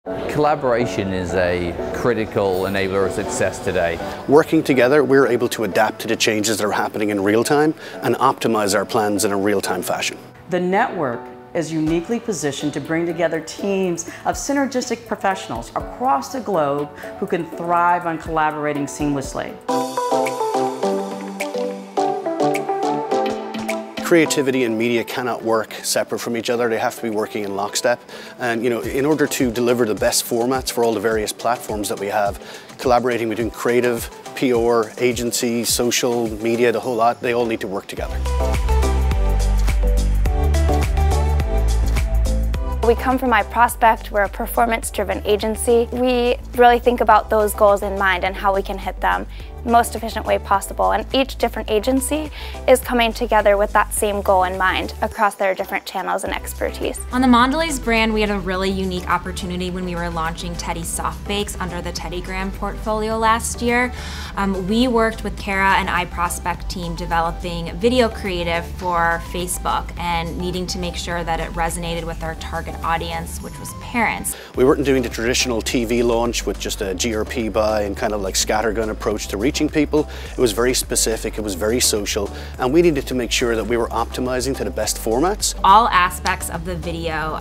Collaboration is a critical enabler of success today. Working together, we're able to adapt to the changes that are happening in real time and optimize our plans in a real-time fashion. The network is uniquely positioned to bring together teams of synergistic professionals across the globe who can thrive on collaborating seamlessly. Creativity and media cannot work separate from each other. They have to be working in lockstep. And in order to deliver the best formats for all the various platforms that we have, collaborating between creative, PR, agency, social, media, the whole lot, they all need to work together. We come from iProspect. We're a performance-driven agency. We really think about those goals in mind and how we can hit them most efficient way possible. And each different agency is coming together with that same goal in mind across their different channels and expertise. On the Mondelez brand, we had a really unique opportunity when we were launching Teddy Soft Bakes under the Teddygram portfolio last year. We worked with Kara and iProspect team developing video creative for Facebook and needing to make sure that it resonated with our target audience, which was parents. We weren't doing the traditional TV launch with just a GRP buy and kind of like scattergun approach to reaching people. It was very specific, it was very social, and we needed to make sure that we were optimizing to the best formats. All aspects of the video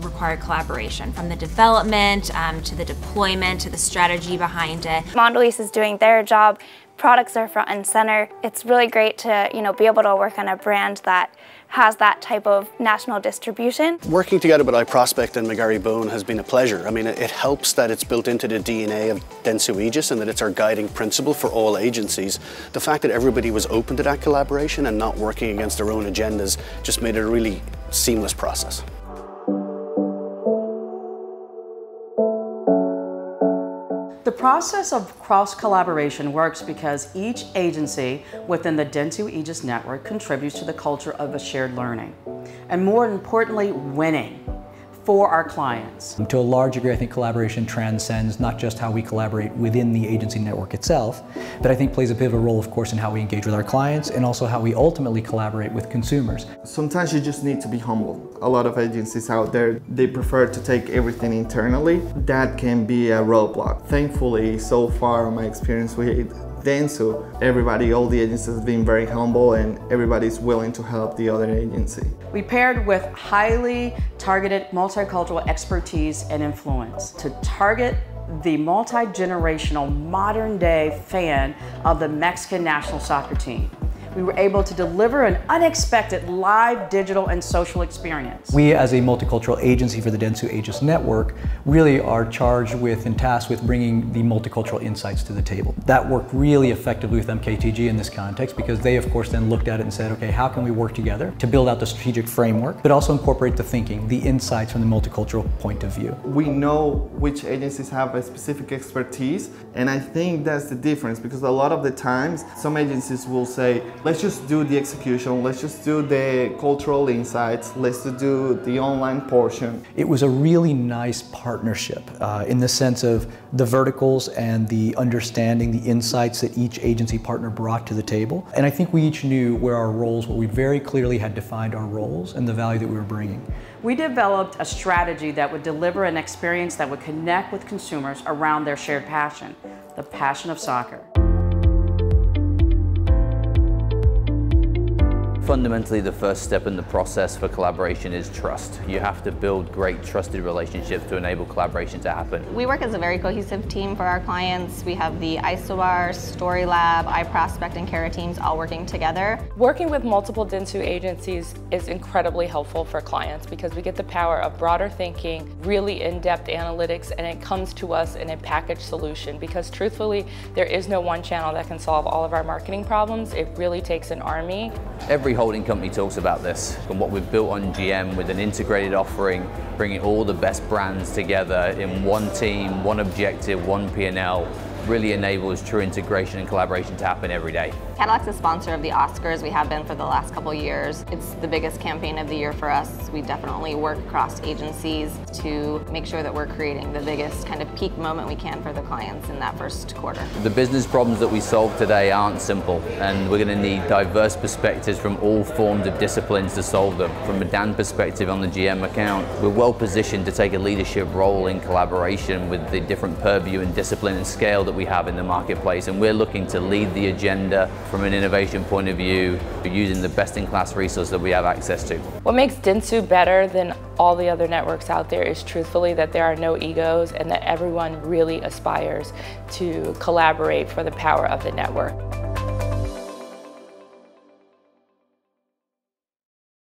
require collaboration, from the development to the deployment to the strategy behind it. Mondelez is doing their job. Products are front and center. It's really great to be able to work on a brand that has that type of national distribution. Working together with iProspect and McGarry Bone has been a pleasure. I mean, it helps that it's built into the DNA of Dentsu Aegis and that it's our guiding principle for all agencies. The fact that everybody was open to that collaboration and not working against their own agendas just made it a really seamless process. The process of cross-collaboration works because each agency within the Dentsu Aegis network contributes to the culture of a shared learning, and more importantly, winning for our clients. To a large degree, I think collaboration transcends not just how we collaborate within the agency network itself, but I think plays a pivotal role, of course, in how we engage with our clients and also how we ultimately collaborate with consumers. Sometimes you just need to be humble. A lot of agencies out there, they prefer to take everything internally. That can be a roadblock. Thankfully, so far, in my experience with Dentsu, all the agencies have been very humble and everybody's willing to help the other agency. We paired with highly targeted multicultural expertise and influence to target the multi-generational modern-day fan of the Mexican national soccer team. We were able to deliver an unexpected live digital and social experience. We, as a multicultural agency for the Dentsu Aegis network, really are charged with and tasked with bringing the multicultural insights to the table. That worked really effectively with MKTG in this context because they, of course, then looked at it and said, okay, how can we work together to build out the strategic framework, but also incorporate the thinking, the insights from the multicultural point of view. We know which agencies have a specific expertise, and I think that's the difference because a lot of the times, some agencies will say, let's just do the execution, let's just do the cultural insights, let's do the online portion. It was a really nice partnership in the sense of the verticals and the understanding, the insights that each agency partner brought to the table. And I think we each knew where our roles were. We very clearly had defined our roles and the value that we were bringing. We developed a strategy that would deliver an experience that would connect with consumers around their shared passion, the passion of soccer. Fundamentally, the first step in the process for collaboration is trust. You have to build great trusted relationships to enable collaboration to happen. We work as a very cohesive team for our clients. We have the Isobar, StoryLab, iProspect, and Kara teams all working together. Working with multiple Dentsu agencies is incredibly helpful for clients because we get the power of broader thinking, really in-depth analytics, and it comes to us in a packaged solution because truthfully, there is no one channel that can solve all of our marketing problems. It really takes an army. Every holding company talks about this, and what we've built on GM with an integrated offering, bringing all the best brands together in one team, one objective, one P&L, really enables true integration and collaboration to happen every day. Cadillac's a sponsor of the Oscars. We have been for the last couple years. It's the biggest campaign of the year for us. We definitely work across agencies to make sure that we're creating the biggest kind of peak moment we can for the clients in that first quarter. The business problems that we solve today aren't simple, and we're going to need diverse perspectives from all forms of disciplines to solve them. From a Dan perspective on the GM account, we're well positioned to take a leadership role in collaboration with the different purview and discipline and scale that we have in the marketplace, and we're looking to lead the agenda from an innovation point of view, using the best-in-class resource that we have access to. What makes Dentsu better than all the other networks out there is truthfully that there are no egos and that everyone really aspires to collaborate for the power of the network.